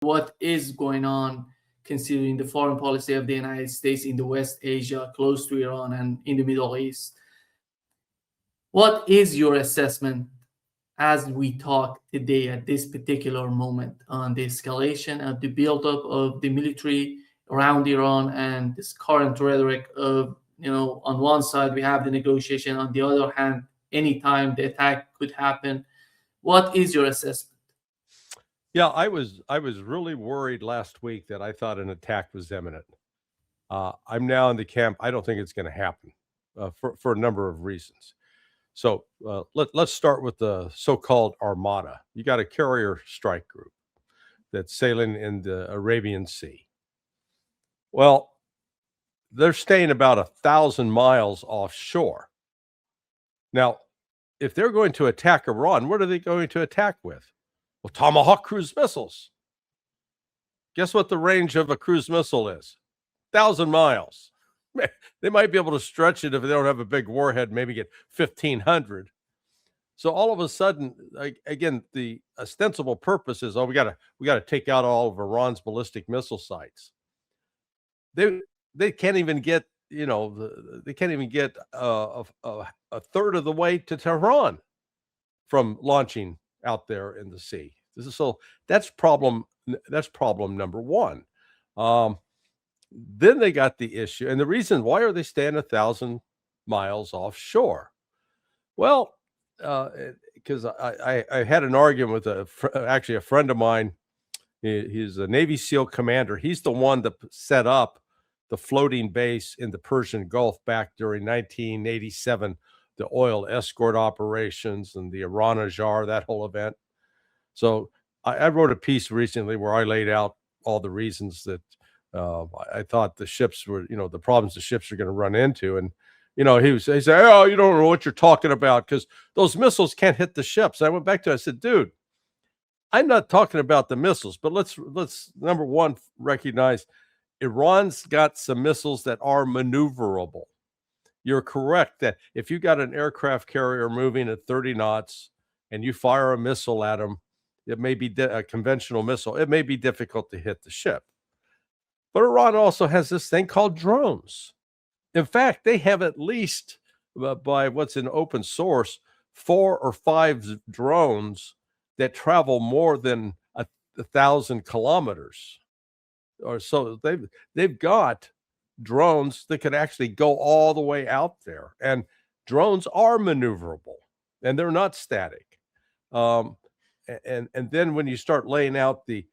what is going on considering the foreign policy of the United States in the West Asia, close to Iran, and in the Middle East. What is your assessment as we talk today at this particular moment on the escalation of the buildup of the military around Iran and this current rhetoric of, on one side we have the negotiation, on the other hand, anytime the attack could happen. What is your assessment? Yeah, I was really worried last week that I thought an attack was imminent. I'm now in the camp. I don't think it's going to happen for a number of reasons. So let's start with the so-called Armada. You got a carrier strike group that's sailing in the Arabian Sea. Well, they're staying about 1,000 miles offshore. Now, if they're going to attack Iran, what are they going to attack with? Well, Tomahawk cruise missiles. Guess what the range of a cruise missile is? 1,000 miles. They might be able to stretch it if they don't have a big warhead, maybe get 1,500. So all of a sudden, again, the ostensible purpose is, we got to take out all of Iran's ballistic missile sites. They can't even get, they can't even get a third of the way to Tehran from launching out there in the sea. So that's problem number one. Then they got the issue, and the reason why are they staying 1,000 miles offshore? Well, because I had an argument with actually a friend of mine. He's a Navy SEAL commander. He's the one that set up the floating base in the Persian Gulf back during 1987, the oil escort operations and the Iran Ajar, that whole event. So I wrote a piece recently where I laid out all the reasons that I thought the ships were, the problems the ships are going to run into. And, he said, oh, you don't know what you're talking about because those missiles can't hit the ships. I went back to it. I said, dude, I'm not talking about the missiles, but let's number one, recognize Iran's got some missiles that are maneuverable. You're correct that if you got an aircraft carrier moving at 30 knots and you fire a missile at them, it may be a conventional missile. It may be difficult to hit the ship. But Iran also has this thing called drones. In fact, they have at least, by what's in open source, 4 or 5 drones that travel more than 1,000 kilometers. Or so they've got drones that could actually go all the way out there. And drones are maneuverable, and they're not static. And then when you start laying out the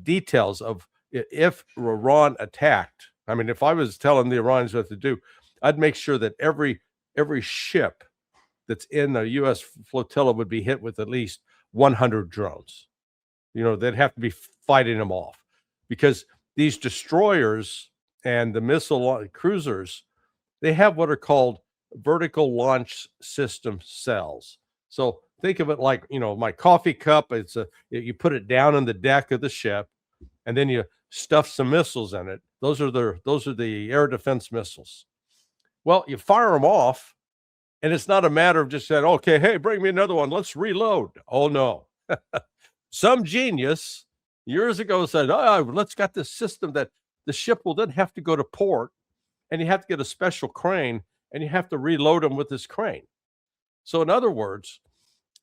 details of if Iran attacked, I mean, if I was telling the Iranians what to do, I'd make sure that every ship that's in the U.S. flotilla would be hit with at least 100 drones. They'd have to be fighting them off because these destroyers and the missile cruisers, they have what are called vertical launch system cells. So think of it like, my coffee cup. You put it down on the deck of the ship, and then you stuff some missiles in it. Those are the air defense missiles. Well, you fire them off, and it's not a matter of just saying, okay, hey, bring me another one. Let's reload. Oh, no. Some genius years ago said, let's got this system that the ship will then have to go to port, and you have to get a special crane, and you have to reload them with this crane. So in other words,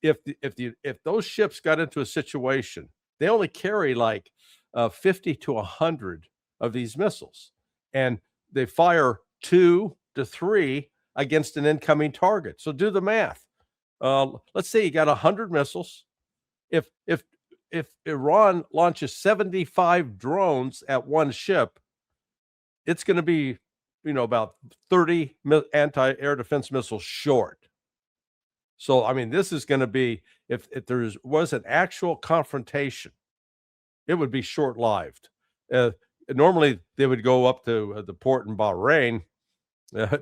if those ships got into a situation, they only carry like 50 to 100 of these missiles, and they fire 2 to 3 against an incoming target. So do the math. Let's say you got 100 missiles. If Iran launches 75 drones at one ship, it's going to be, about 30 anti-air defense missiles short. So, I mean, this is going to be, if there was an actual confrontation, it would be short-lived. Normally, they would go up to the port in Bahrain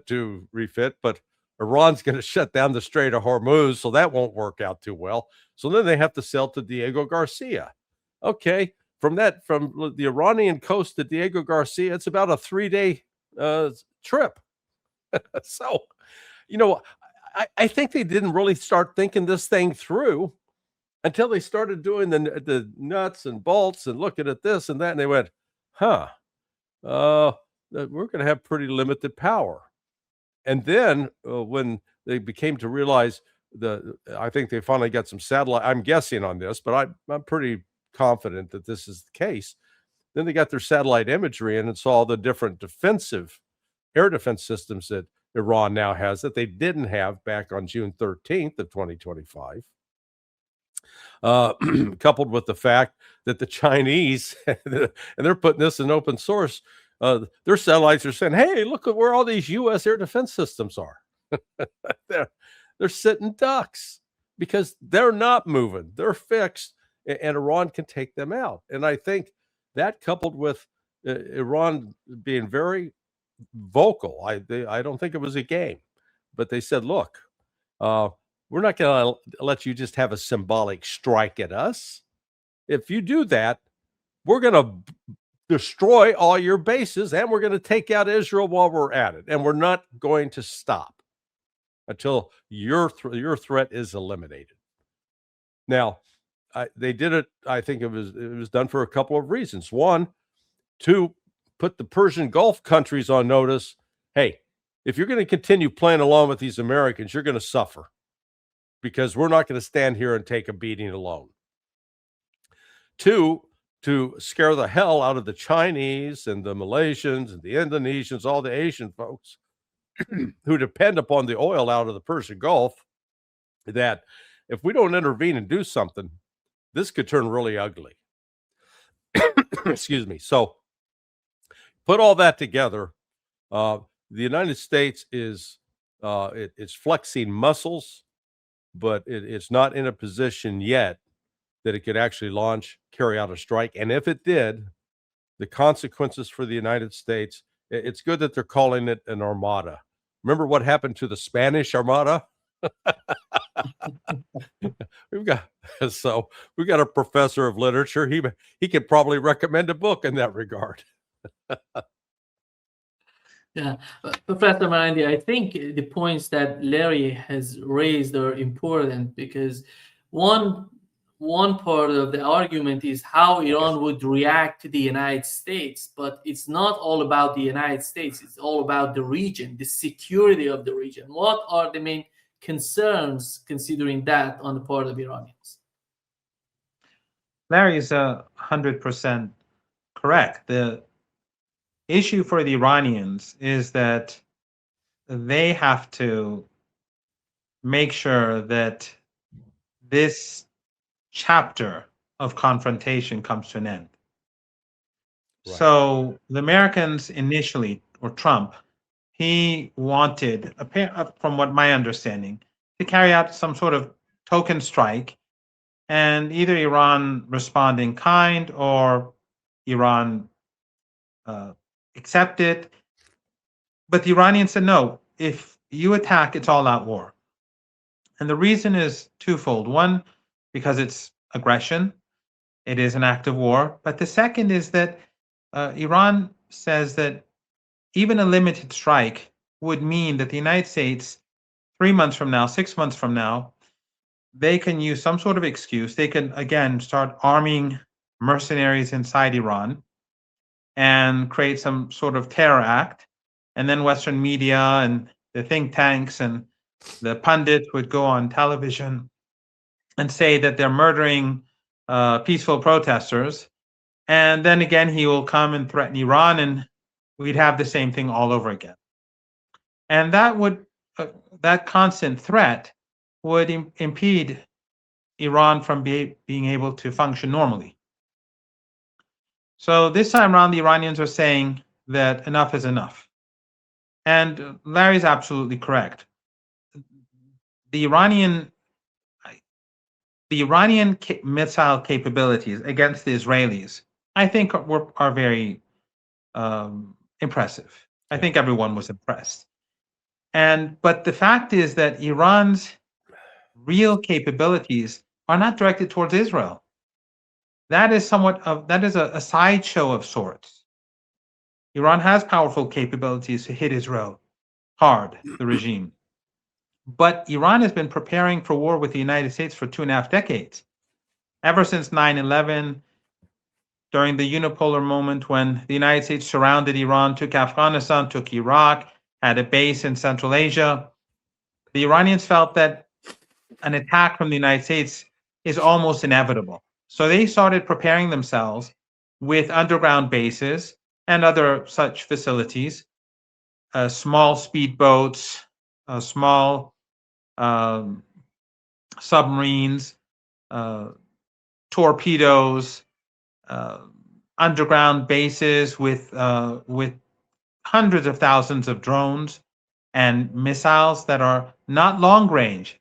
to refit, but Iran's going to shut down the Strait of Hormuz, so that won't work out too well. So then they have to sail to Diego Garcia. Okay, from the Iranian coast to Diego Garcia, it's about a 3-day trip. So, I think they didn't really start thinking this thing through until they started doing the nuts and bolts and looking at this and that, and they went, huh, we're going to have pretty limited power. And then when they became to realize I think they finally got some satellite. I'm guessing on this, but I'm pretty confident that this is the case. Then they got their satellite imagery in and saw the different air defense systems that Iran now has that they didn't have back on June 13th of 2025. Coupled with the fact that the Chinese, and they're putting this in open source, their satellites are saying, hey, look at where all these U.S. air defense systems are. they're sitting ducks because they're not moving. They're fixed, and Iran can take them out. And I think that, coupled with Iran being very vocal, I don't think it was a game, but they said, look, we're not going to let you just have a symbolic strike at us. If you do that, we're going to destroy all your bases, and we're going to take out Israel while we're at it. And we're not going to stop until your threat is eliminated. Now, they did it. I think it was done for a couple of reasons. One, to put the Persian Gulf countries on notice. Hey, if you're going to continue playing along with these Americans, you're going to suffer, because we're not going to stand here and take a beating alone. Two, to scare the hell out of the Chinese and the Malaysians and the Indonesians, all the Asian folks who depend upon the oil out of the Persian Gulf, that if we don't intervene and do something, this could turn really ugly. Excuse me. So put all that together. The United States is it's flexing muscles, but it's not in a position yet that it could actually carry out a strike. And if it did, the consequences for the United States, it's good that they're calling it an armada. Remember what happened to the Spanish Armada? We've got a professor of literature. He could probably recommend a book in that regard. Yeah, Professor Marandi, I think the points that Larry has raised are important, because one part of the argument is how Iran would react to the United States, but it's not all about the United States. It's all about the region, the security of the region. What are the main concerns considering that on the part of Iranians? Larry is 100% correct. The issue for the Iranians is that they have to make sure that this chapter of confrontation comes to an end. Right. So the Americans initially, or Trump, he wanted, from what my understanding, to carry out some sort of token strike, and either Iran respond in kind or Iran accept it. But the Iranians said, no, if you attack, it's all-out war. And the reason is twofold. One, because it's aggression. It is an act of war. But the second is that Iran says that even a limited strike would mean that the United States, 3 months from now, 6 months from now, they can use some sort of excuse. They can, again, start arming mercenaries inside Iran and create some sort of terror act. And then Western media and the think tanks and the pundits would go on television and say that they're murdering peaceful protesters. And then again, he will come and threaten Iran, and we'd have the same thing all over again. And that constant threat would impede Iran from being able to function normally. So this time around, the Iranians are saying that enough is enough. And Larry's absolutely correct. The Iranian missile capabilities against the Israelis, I think, are very impressive. I think everyone was impressed. But the fact is that Iran's real capabilities are not directed towards Israel. That is a sideshow of sorts. Iran has powerful capabilities to hit Israel hard, the regime. But Iran has been preparing for war with the United States for 2.5 decades. ever since 9/11, during the unipolar moment when the United States surrounded Iran, took Afghanistan, took Iraq, had a base in Central Asia, the Iranians felt that an attack from the United States is almost inevitable. So they started preparing themselves with underground bases and other such facilities, small speedboats, small submarines, torpedoes, underground bases with hundreds of thousands of drones and missiles that are not long range,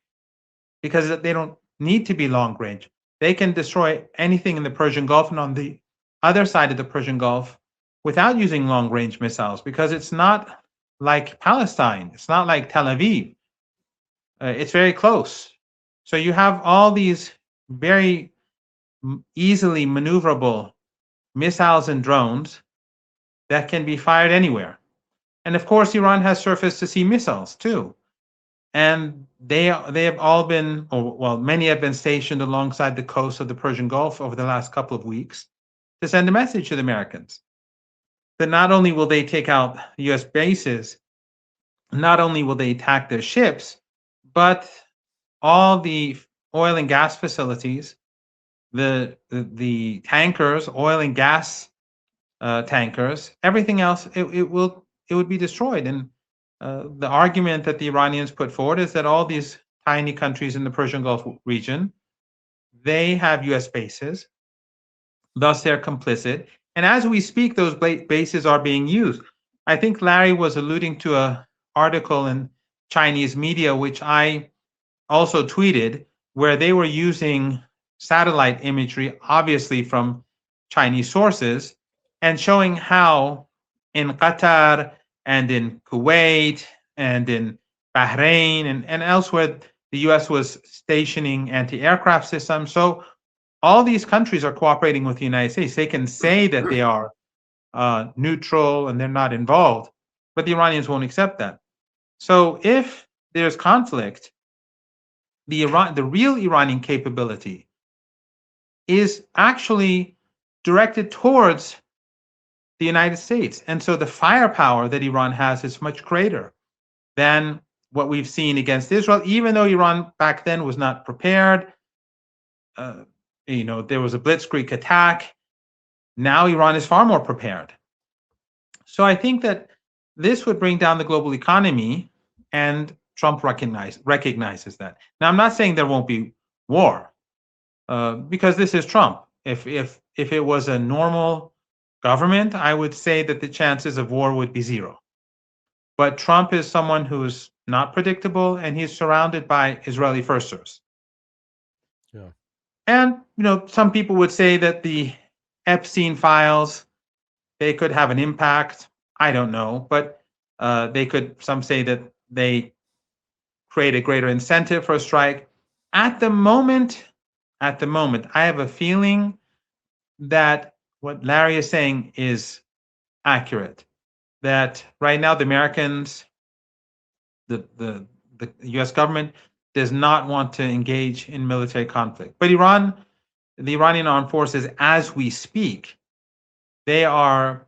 because they don't need to be long range. They can destroy anything in the Persian Gulf and on the other side of the Persian Gulf without using long range missiles, because it's not like Palestine. It's not like Tel Aviv. It's very close. So you have all these very easily maneuverable missiles and drones that can be fired anywhere. And of course, Iran has surface-to-sea missiles too. And they have all been, or well, many have been stationed alongside the coast of the Persian Gulf over the last couple of weeks to send a message to the Americans that not only will they take out U.S. bases, not only will they attack their ships, but all the oil and gas facilities, the tankers, oil and gas tankers, everything else, it would be destroyed. And the argument that the Iranians put forward is that all these tiny countries in the Persian Gulf region, they have U.S. bases, thus they're complicit. And as we speak, those bases are being used. I think Larry was alluding to an article in Chinese media, which I also tweeted, where they were using satellite imagery, obviously from Chinese sources, and showing how in Qatar and in Kuwait and in Bahrain and elsewhere, the US was stationing anti-aircraft systems. So all these countries are cooperating with the United States. They can say that they are neutral and they're not involved, but the Iranians won't accept that. So if there's conflict, the real Iranian capability is actually directed towards the United States. And so the firepower that Iran has is much greater than what we've seen against Israel, even though Iran back then was not prepared. There was a blitzkrieg attack. Now Iran is far more prepared. So I think that this would bring down the global economy, and Trump recognizes that. Now, I'm not saying there won't be war, because this is Trump. If it was a normal government, I would say that the chances of war would be zero. But Trump is someone who's not predictable, and he's surrounded by Israeli firsters. Yeah. And some people would say that the Epstein files, they could have an impact. I don't know, but some say that they create a greater incentive for a strike. At the moment, I have a feeling that what Larry is saying is accurate. That right now the Americans, the U.S. government does not want to engage in military conflict. But the Iranian armed forces, as we speak, they are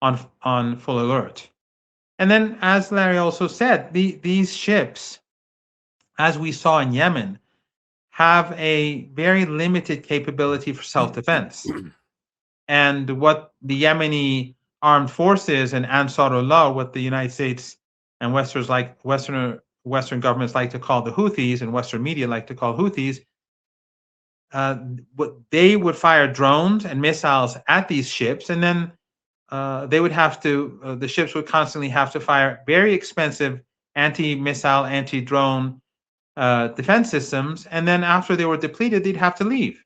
on full alert. And then, as Larry also said, these ships, as we saw in Yemen, have a very limited capability for self-defense. And what the Yemeni armed forces and Ansarullah, what the United States and Western governments like to call the Houthis, and Western media like to call Houthis, they would fire drones and missiles at these ships, and then the ships would constantly have to fire very expensive anti-missile, anti-drone defense systems, and then after they were depleted, they'd have to leave.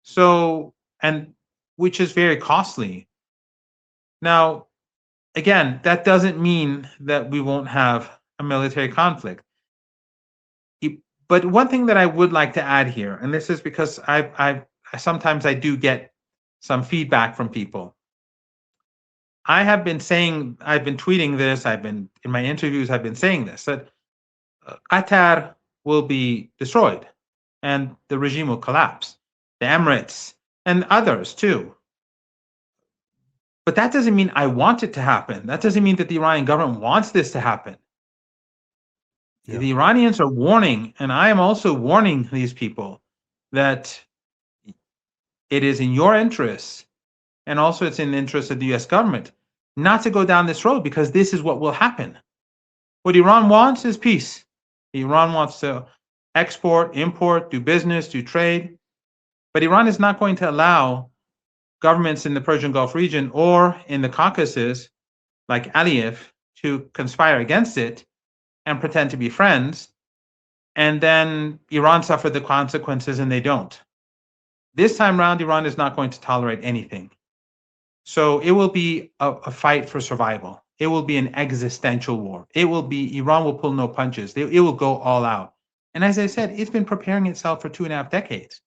So, and which is very costly. Now, again, that doesn't mean that we won't have a military conflict. But one thing that I would like to add here, and this is because I sometimes I do get some feedback from people. I've been tweeting this, in my interviews, I've been saying this, that Qatar will be destroyed and the regime will collapse. the Emirates, and others too. But that doesn't mean I want it to happen. That doesn't mean that the Iranian government wants this to happen. Yeah. The Iranians are warning, and I am also warning these people that it is in your interests, and also it's in the interest of the US government, not to go down this road, because this is what will happen. What Iran wants is peace. Iran wants to export, import, do business, do trade. But Iran is not going to allow governments in the Persian Gulf region or in the Caucasus, like Aliyev, to conspire against it and pretend to be friends, and then Iran suffered the consequences and they don't. This time around, Iran is not going to tolerate anything. So it will be a fight for survival. It will be an existential war. It will be, Iran will pull no punches. It will go all out. And as I said, it's been preparing itself for 2.5 decades.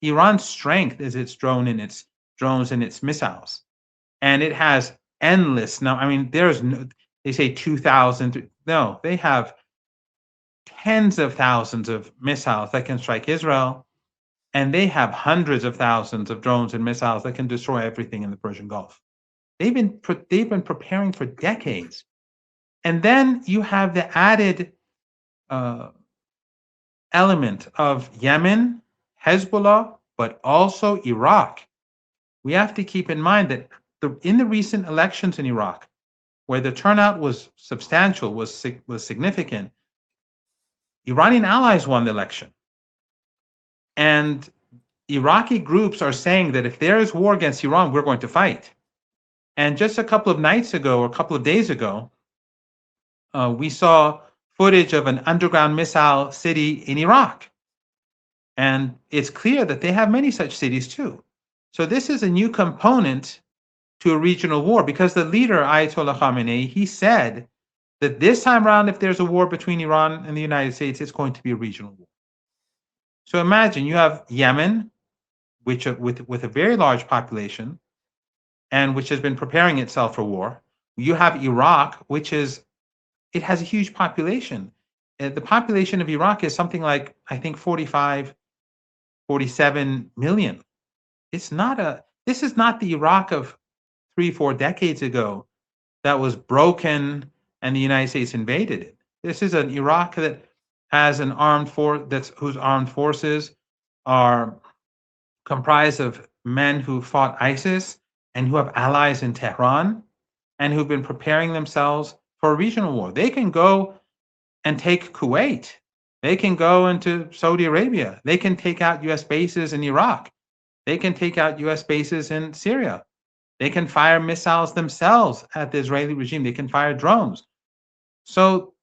Iran's strength is its drones and its missiles. And it has endless, now, I mean, there's no, they say 2,000, no, they have tens of thousands of missiles that can strike Israel, and they have hundreds of thousands of drones and missiles that can destroy everything in the Persian Gulf. They've been preparing for decades. And then you have the added element of Yemen, Hezbollah, but also Iraq. We have to keep in mind that in the recent elections in Iraq, where the turnout was substantial, was significant, Iranian allies won the election. And Iraqi groups are saying that if there is war against Iran, we're going to fight. And just a couple of nights ago, or a couple of days ago, we saw footage of an underground missile city in Iraq. And it's clear that they have many such cities too. So this is a new component to a regional war, because the leader, Ayatollah Khamenei, he said that this time around, if there's a war between Iran and the United States, it's going to be a regional war. So imagine you have Yemen, which with a very large population, and which has been preparing itself for war. You have Iraq, it has a huge population. The population of Iraq is something like, I think, 45, 47 million. This is not the Iraq of 3-4 decades ago that was broken and the United States invaded it. This is an Iraq that has an armed force whose armed forces are comprised of men who fought ISIS and who have allies in Tehran and who've been preparing themselves for a regional war. They can go and take Kuwait. They can go into Saudi Arabia. They can take out US bases in Iraq. They can take out US bases in Syria. They can fire missiles themselves at the Israeli regime. They can fire drones. So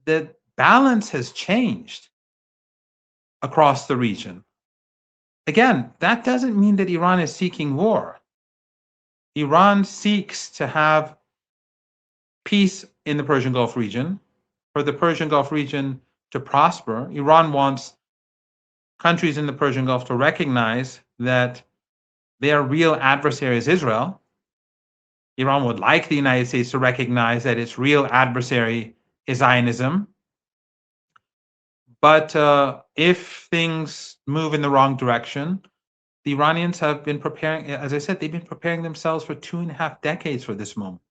the balance has changed across the region. Again, that doesn't mean that Iran is seeking war. Iran seeks to have peace in the Persian Gulf region, for the Persian Gulf region to prosper. Iran wants countries in the Persian Gulf to recognize that their real adversary is Israel. Iran would like the United States to recognize that its real adversary is Zionism. But if things move in the wrong direction, the Iranians have been preparing, as I said, they've been preparing themselves for 2.5 decades for this moment.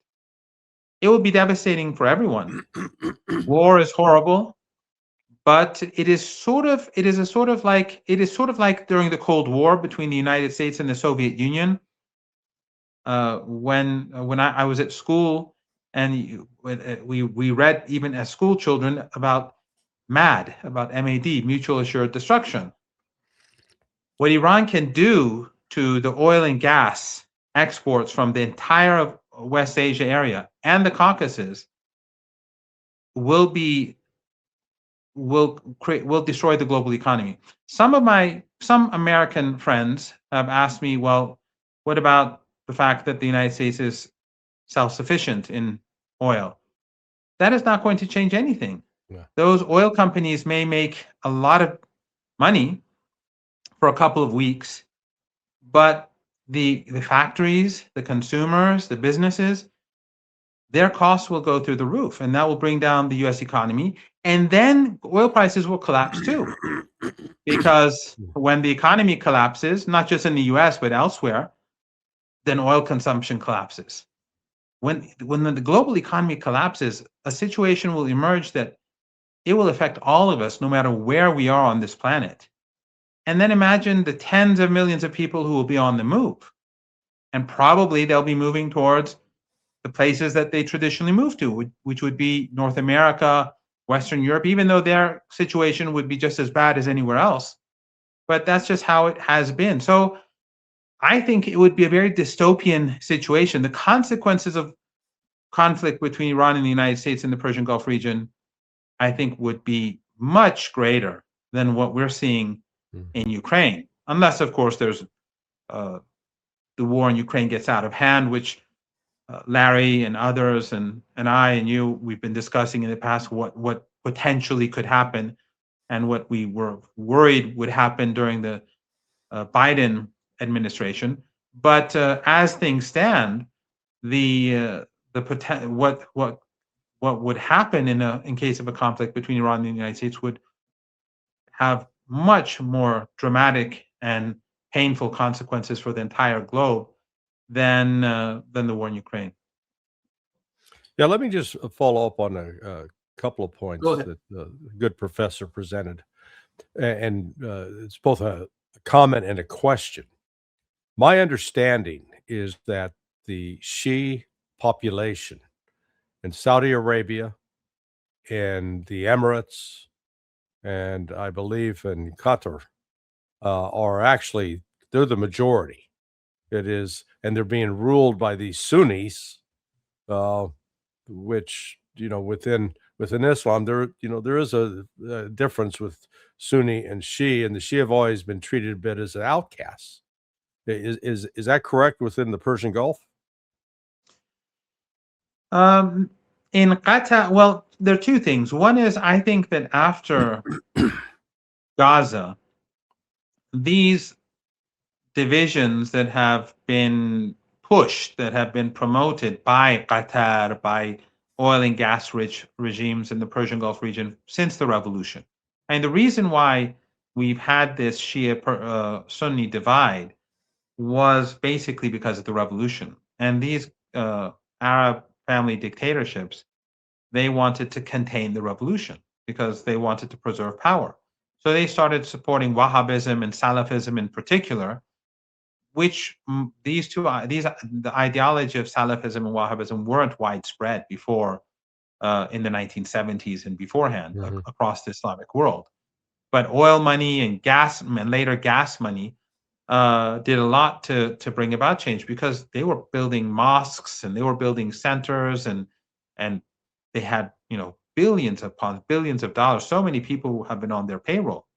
It will be devastating for everyone. War is horrible, but it is sort of like during the Cold War between the United States and the Soviet Union. When I was at school, and we read even as school children about MAD, mutual assured destruction. What Iran can do to the oil and gas exports from the entire West Asia area and the Caucasus will destroy the global economy. Some American friends have asked me, well, what about the fact that the United States is self-sufficient in oil? That is not going to change anything. Yeah. Those oil companies may make a lot of money for a couple of weeks, but the factories, the consumers, the businesses, their costs will go through the roof, and that will bring down the U.S. economy. And then oil prices will collapse too, because when the economy collapses, not just in the U.S. but elsewhere, then oil consumption collapses. When the global economy collapses, a situation will emerge that it will affect all of us, no matter where we are on this planet. And then imagine the tens of millions of people who will be on the move. And probably they'll be moving towards the places that they traditionally move to, which would be North America, Western Europe, even though their situation would be just as bad as anywhere else. But that's just how it has been. So I think it would be a very dystopian situation. The consequences of conflict between Iran and the United States in the Persian Gulf region, I think, would be much greater than what we're seeing in Ukraine, unless, of course, there's the war in Ukraine gets out of hand, which Larry and others and I and you, we've been discussing in the past what potentially could happen, and what we were worried would happen during the Biden administration. But as things stand, what would happen in case of a conflict between Iran and the United States would have much more dramatic and painful consequences for the entire globe than the war in Ukraine. Yeah, let me just follow up on a couple of points Go ahead. that the good professor presented, and it's both a comment and a question. My understanding is that the Shia population in Saudi Arabia, and the Emirates, and I believe in Qatar, are actually, they're the majority. It is, and they're being ruled by these Sunnis, which, within Islam, there is a difference with Sunni and Shia, and the Shia have always been treated a bit as outcasts. Is that correct within the Persian Gulf? In Qatar, well, there are two things. One is, I think that after Gaza, these divisions that have been pushed, that have been promoted by Qatar, by oil and gas rich regimes in the Persian Gulf region since the revolution. And the reason why we've had this Shia Sunni divide was basically because of the revolution. And these Arab family dictatorships, they wanted to contain the revolution because they wanted to preserve power. So they started supporting Wahhabism and Salafism in particular, which the ideology of Salafism and Wahhabism weren't widespread before in the 1970s and beforehand across the Islamic world. But oil money and gas, and later gas money, did a lot to bring about change, because they were building mosques and they were building centers, and they had billions upon billions of dollars. So many people have been on their payroll.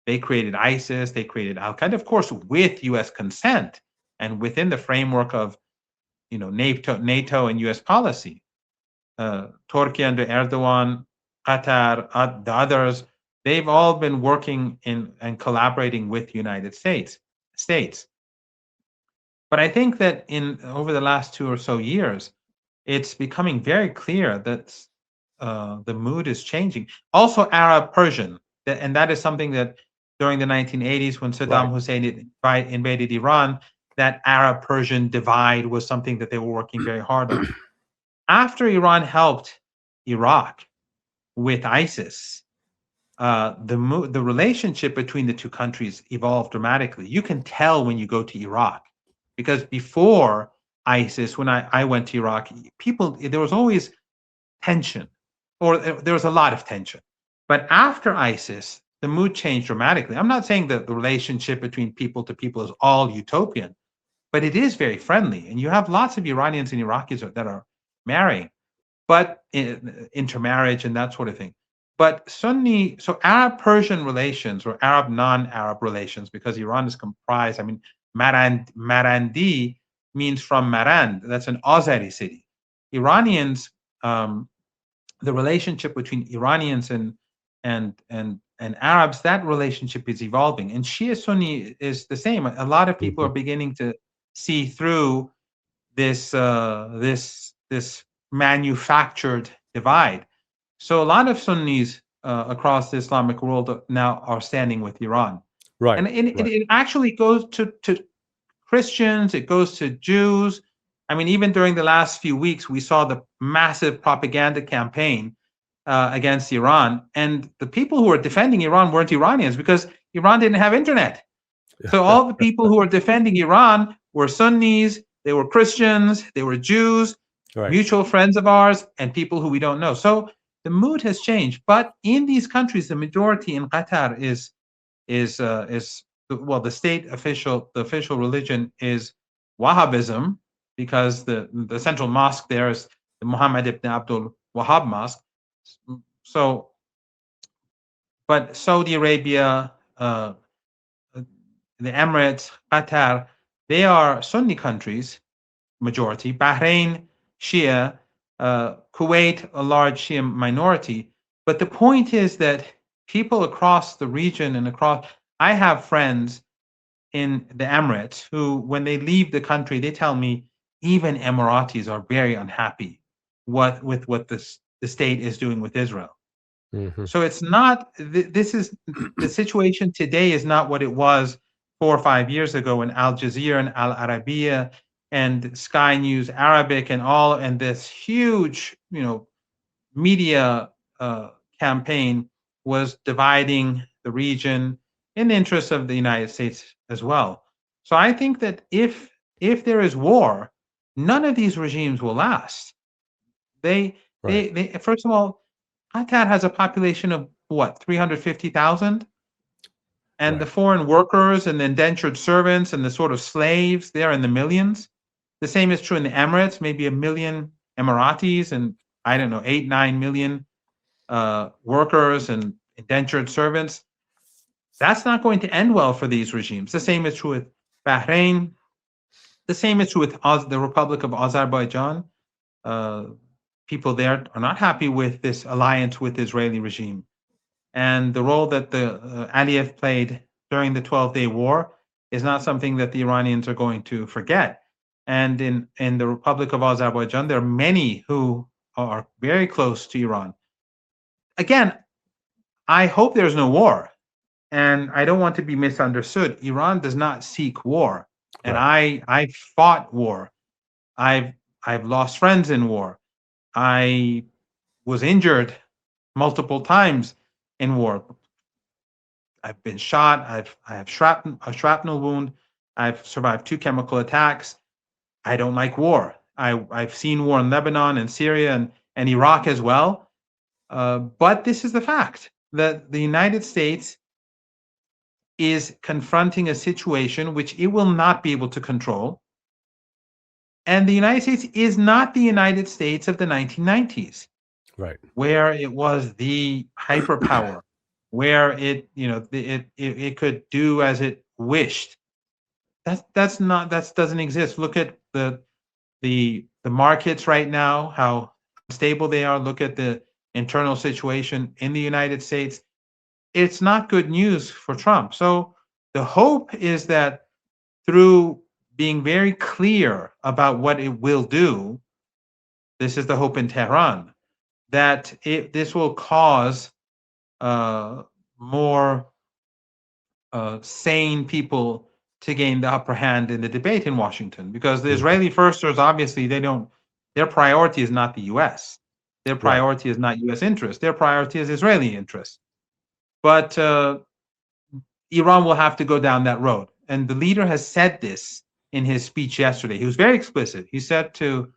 They created ISIS, they created Al Qaeda, of course, with U.S. consent and within the framework of NATO and U.S. policy. Turkey under Erdogan, Qatar, the others, they've all been working in and collaborating with the United States. But I think that over the last 2 or so years, it's becoming very clear that the mood is changing. Also, Arab-Persian, and that is something that during the 1980s, when Saddam Hussein invaded Iran, that Arab-Persian divide was something that they were working very hard on. After Iran helped Iraq with ISIS, the relationship between the two countries evolved dramatically. You can tell when you go to Iraq, because before ISIS, when I went to Iraq, there was always tension, or there was a lot of tension. But after ISIS, the mood changed dramatically. I'm not saying that the relationship between people to people is all utopian, but it is very friendly. And you have lots of Iranians and Iraqis that are marrying, but intermarriage and that sort of thing. But so Arab-Persian relations, or Arab non-Arab relations, because Iran is comprised, Marandi means from Marand. That's an Azeri city. Iranians, the relationship between Iranians and Arabs, that relationship is evolving. And Shia Sunni is the same. A lot of people are beginning to see through this manufactured divide. So a lot of Sunnis across the Islamic world now are standing with Iran. Right. And it actually goes to Christians, it goes to Jews. I mean, even during the last few weeks, we saw the massive propaganda campaign against Iran. And the people who were defending Iran weren't Iranians because Iran didn't have internet. So all the people who were defending Iran were Sunnis, they were Christians, they were Jews, Right. mutual friends of ours, and people who we don't know. So the mood has changed. But in these countries, the majority in Qatar is well, the official religion is Wahhabism, because the central mosque there is the Muhammad ibn Abdul Wahhab Mosque. So, but Saudi Arabia, the Emirates, Qatar, they are Sunni countries, majority. Bahrain, Shia, Kuwait, a large Shia minority. But the point is that people across the region and I have friends in the Emirates who, when they leave the country, they tell me even Emiratis are very unhappy with what the state is doing with Israel. Mm-hmm. So it's not, this is, the situation today is not what it was 4 or 5 years ago when Al Jazeera and Al Arabiya and Sky News Arabic and this huge, media campaign was dividing the region in the interest of the United States as well. So I think that if there is war, none of these regimes will last. They first of all, Qatar has a population of what, 350,000? And Right. the foreign workers and the indentured servants and the sort of slaves, they're in the millions. The same is true in the Emirates, maybe 1 million Emiratis and, I don't know, 8, 9 million workers and indentured servants. That's not going to end well for these regimes. The same is true with Bahrain. The same is true with the Republic of Azerbaijan. People there are not happy with this alliance with the Israeli regime. And the role that the Aliyev played during the 12-day war is not something that the Iranians are going to forget. And in the Republic of Azerbaijan, there are many who are very close to Iran. Again, I hope there's no war. And I don't want to be misunderstood. Iran does not seek war. And Right. I fought war. I've lost friends in war. I was injured multiple times in war. I've been shot. I have a shrapnel wound. I've survived 2 chemical attacks. I don't like war. I've seen war in Lebanon and Syria and Iraq as well. But this is the fact that the United States is confronting a situation which it will not be able to control. And the United States is not the United States of the 1990s. Right. Where it was the hyperpower, where it could do as it wished. That doesn't exist. Look at the markets right now, how stable they are. Look at the internal situation in the United States. It's not good news for Trump. So the hope is that through being very clear about what it will do, this is the hope in Tehran, that this will cause more sane people to gain the upper hand in the debate in Washington, because the Israeli firsters, obviously, their priority is not the U.S. Their priority is not U.S. interest. Their priority is Israeli interest. But Iran will have to go down that road. And the leader has said this in his speech yesterday. He was very explicit. He said to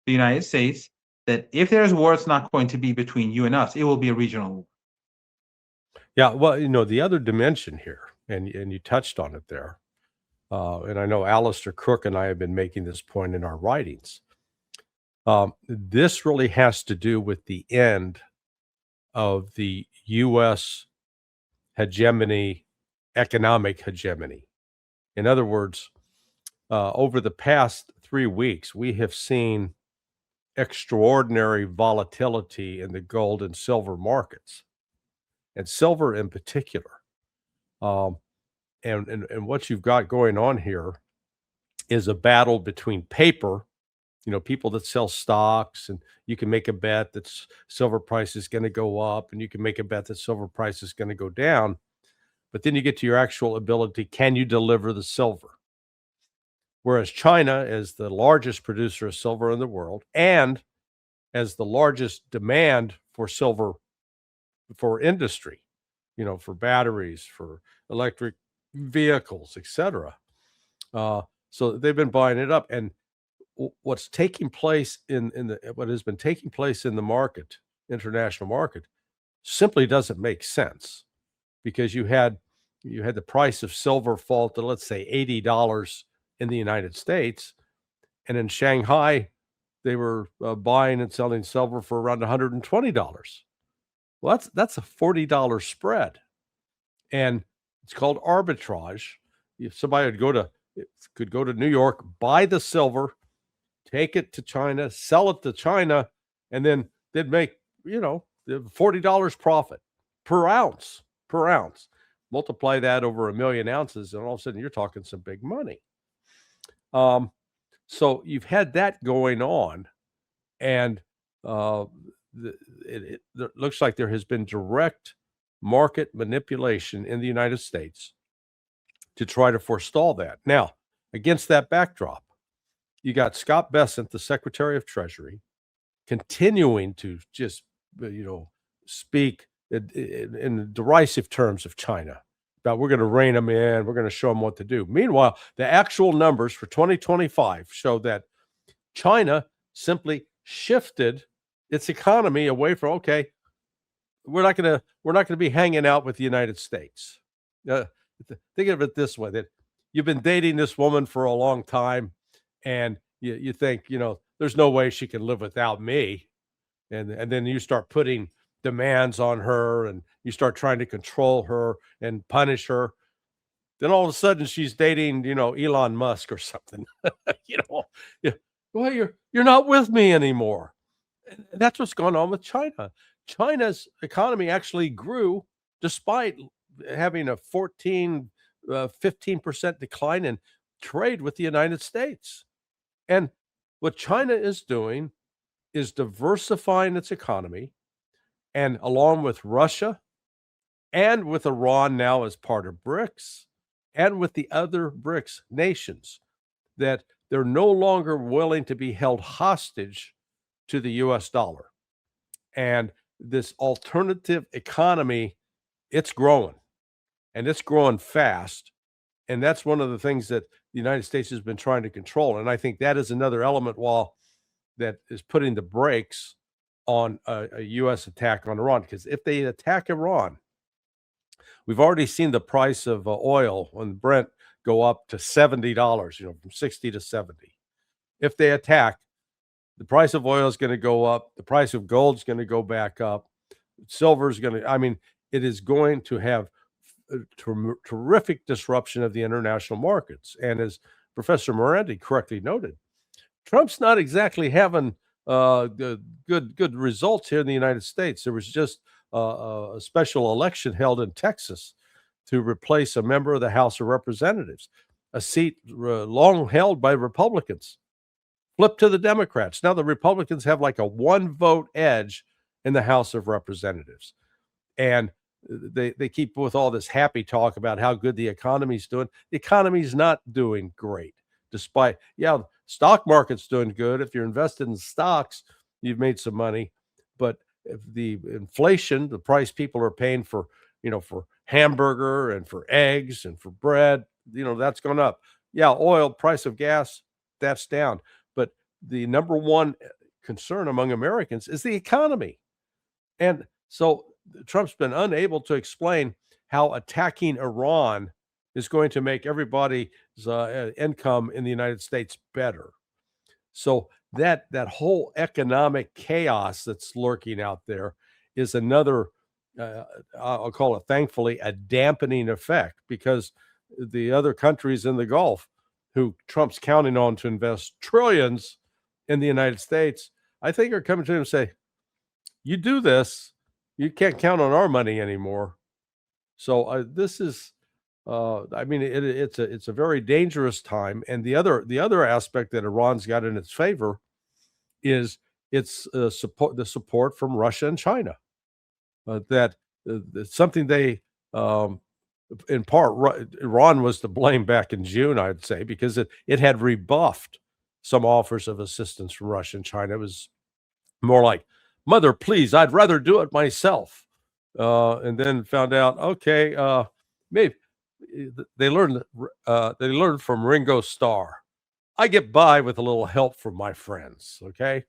the United States that if there's war, it's not going to be between you and us. It will be a regional war. Yeah, well, the other dimension here, and you touched on it there, and I know Alistair Cook and I have been making this point in our writings. This really has to do with the end of the U.S. hegemony, economic hegemony. In other words, over the past 3 weeks, we have seen extraordinary volatility in the gold and silver markets, and silver in particular. And what you've got going on here is a battle between paper people that sell stocks, and you can make a bet that silver price is going to go up, and you can make a bet that silver price is going to go down. But then you get to your actual ability. Can you deliver the silver? Whereas China, as the largest producer of silver in the world and as the largest demand for silver for industry, for batteries, for electric vehicles, etc. So they've been buying it up. And what's taking place what has been taking place in the market, international market, simply doesn't make sense, because you had the price of silver fall to, let's say, $80 in the United States, and in Shanghai they were buying and selling silver for around $120. Well, that's a $40 spread, and it's called arbitrage. If somebody could go to New York, buy the silver, take it to China, sell it to China, and then they'd make, $40 profit per ounce. Multiply that over 1 million ounces, and all of a sudden you're talking some big money. So you've had that going on, and it looks like there has been direct market manipulation in the United States to try to forestall that. Now, against that backdrop, you got Scott Bessent, the Secretary of Treasury, continuing to just, speak in derisive terms of China, about we're going to rein them in, we're going to show them what to do. Meanwhile, the actual numbers for 2025 show that China simply shifted its economy away from, okay, we're not going to be hanging out with the United States. Think of it this way: that you've been dating this woman for a long time, and you think, there's no way she can live without me, and then you start putting demands on her, and you start trying to control her and punish her. Then all of a sudden she's dating, Elon Musk or something. Well, you're not with me anymore. And that's what's going on with China. China's economy actually grew despite having a 15% decline in trade with the United States. And what China is doing is diversifying its economy, and along with Russia and with Iran now as part of BRICS, and with the other BRICS nations, that they're no longer willing to be held hostage to the US dollar. And this alternative economy, it's growing, and it's growing fast. And that's one of the things that the United States has been trying to control. And I think that is another element that is putting the brakes on a U.S. attack on Iran. Because if they attack Iran, we've already seen the price of oil on Brent go up to $70, from 60 to 70. If they attack, the price of oil is going to go up. The price of gold is going to go back up. Silver is going to, it is going to have a terrific disruption of the international markets. And as Professor Marandi correctly noted, Trump's not exactly having good results here in the United States. There was just a special election held in Texas to replace a member of the House of Representatives, a seat long held by Republicans, flipped to the Democrats. Now the Republicans have like a 1-vote edge in the House of Representatives. And they keep with all this happy talk about how good the economy's doing. The economy's not doing great, despite, stock market's doing good. If you're invested in stocks, you've made some money. But if the inflation, the price people are paying for, for hamburger and for eggs and for bread, that's gone up. Oil, price of gas, that's down. But the number one concern among Americans is the economy. And so Trump's been unable to explain how attacking Iran is going to make everybody's income in the United States better. So that whole economic chaos that's lurking out there is another, I'll call it, thankfully, a dampening effect, because the other countries in the Gulf who Trump's counting on to invest trillions in the United States, I think are coming to him and say, you do this, you can't count on our money anymore. So this is, it's a very dangerous time. And the other aspect that Iran's got in its favor is it's the support from Russia and China. That it's something they, in part, Iran was to blame back in June, I'd say, because it had rebuffed some offers of assistance from Russia and China. It was more like, "Mother, please, I'd rather do it myself." And then found out, okay, maybe they learned from Ringo Starr. I get by with a little help from my friends. Okay.